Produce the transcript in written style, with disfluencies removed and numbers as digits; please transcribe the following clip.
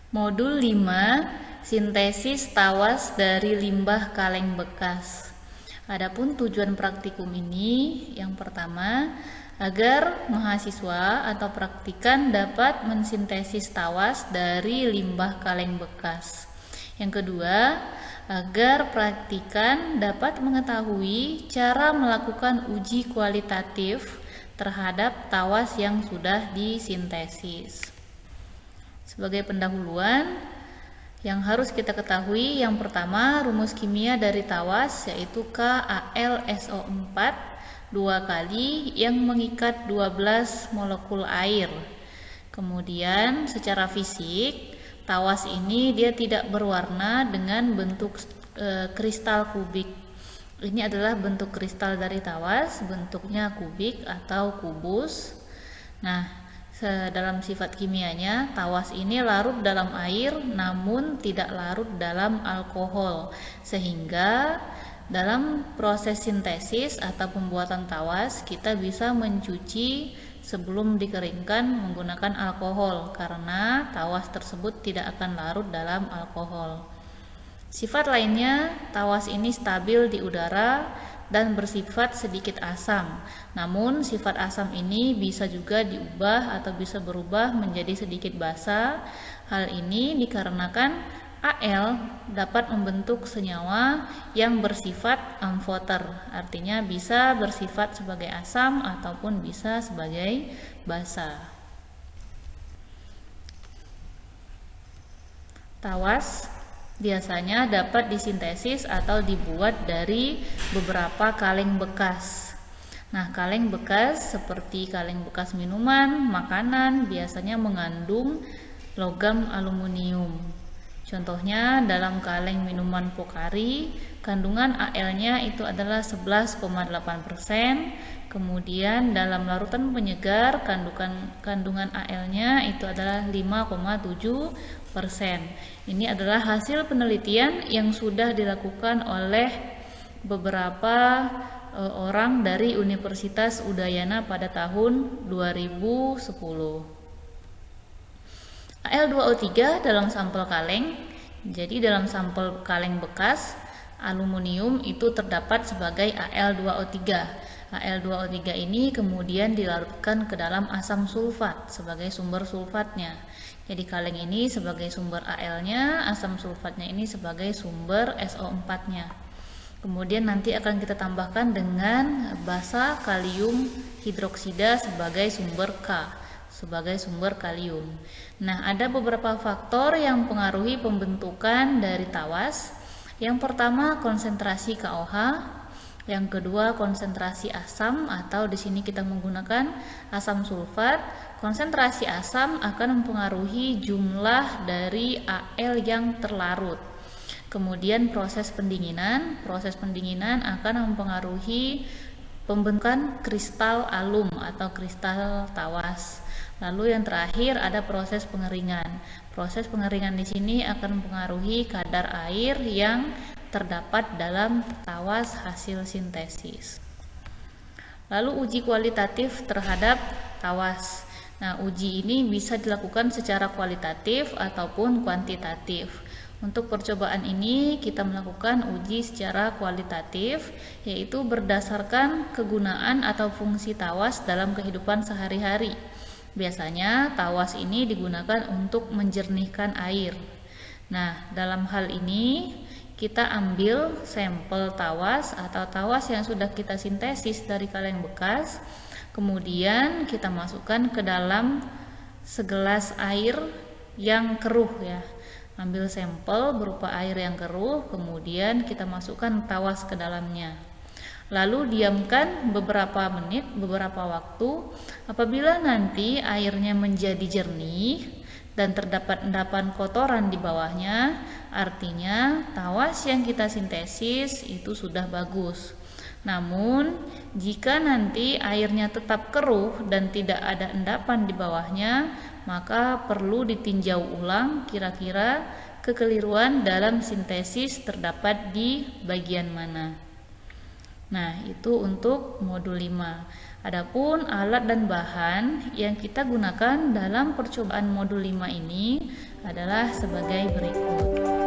Modul 5, sintesis tawas dari limbah kaleng bekas. Adapun tujuan praktikum ini, yang pertama, agar mahasiswa atau praktikan dapat mensintesis tawas dari limbah kaleng bekas. Yang kedua, agar praktikan dapat mengetahui cara melakukan uji kualitatif terhadap tawas yang sudah disintesis. Sebagai pendahuluan, yang harus kita ketahui yang pertama, rumus kimia dari tawas yaitu KAlSO4 dua kali yang mengikat 12 molekul air. Kemudian secara fisik, tawas ini dia tidak berwarna dengan bentuk kristal kubik. Ini adalah bentuk kristal dari tawas, bentuknya kubik atau kubus. Nah, dalam sifat kimianya, tawas ini larut dalam air namun tidak larut dalam alkohol, sehingga dalam proses sintesis atau pembuatan tawas kita bisa mencuci sebelum dikeringkan menggunakan alkohol karena tawas tersebut tidak akan larut dalam alkohol. Sifat lainnya, tawas ini stabil di udara dan bersifat sedikit asam. Namun sifat asam ini bisa juga diubah atau bisa berubah menjadi sedikit basa. Hal ini dikarenakan Al dapat membentuk senyawa yang bersifat amfoter, artinya bisa bersifat sebagai asam ataupun bisa sebagai basa. Tawas biasanya dapat disintesis atau dibuat dari beberapa kaleng bekas. Nah, kaleng bekas seperti kaleng bekas minuman, makanan biasanya mengandung logam aluminium. Contohnya dalam kaleng minuman Pocari, kandungan Al-nya itu adalah 11,8%. Kemudian dalam larutan penyegar, kandungan Al-nya itu adalah 5,7%. Ini adalah hasil penelitian yang sudah dilakukan oleh beberapa orang dari Universitas Udayana pada tahun 2010. Al2O3 dalam sampel kaleng. Jadi dalam sampel kaleng bekas, aluminium itu terdapat sebagai Al2O3. Al2O3 ini kemudian dilarutkan ke dalam asam sulfat sebagai sumber sulfatnya. Jadi kaleng ini sebagai sumber Al-nya, asam sulfatnya ini sebagai sumber SO4-nya. Kemudian nanti akan kita tambahkan dengan basa kalium hidroksida sebagai sumber K, sebagai sumber kalium. Nah, ada beberapa faktor yang mempengaruhi pembentukan dari tawas. Yang pertama, konsentrasi KOH. Yang kedua, konsentrasi asam atau di sini kita menggunakan asam sulfat. Konsentrasi asam akan mempengaruhi jumlah dari Al yang terlarut. Kemudian proses pendinginan akan mempengaruhi pembentukan kristal alum atau kristal tawas. Lalu yang terakhir ada proses pengeringan. Proses pengeringan di sini akan mempengaruhi kadar air yang terdapat dalam tawas hasil sintesis. Lalu uji kualitatif terhadap tawas. Nah, uji ini bisa dilakukan secara kualitatif ataupun kuantitatif. Untuk percobaan ini kita melakukan uji secara kualitatif, yaitu berdasarkan kegunaan atau fungsi tawas dalam kehidupan sehari-hari. Biasanya tawas ini digunakan untuk menjernihkan air. Nah, dalam hal ini kita ambil sampel tawas atau tawas yang sudah kita sintesis dari kaleng bekas, kemudian kita masukkan ke dalam segelas air yang keruh ya. Ambil sampel berupa air yang keruh, kemudian kita masukkan tawas ke dalamnya. Lalu diamkan beberapa menit, beberapa waktu. Apabila nanti airnya menjadi jernih dan terdapat endapan kotoran di bawahnya, artinya tawas yang kita sintesis itu sudah bagus. Namun, jika nanti airnya tetap keruh dan tidak ada endapan di bawahnya, maka perlu ditinjau ulang kira-kira kekeliruan dalam sintesis terdapat di bagian mana. Nah, itu untuk modul 5. Adapun alat dan bahan yang kita gunakan dalam percobaan modul 5 ini adalah sebagai berikut.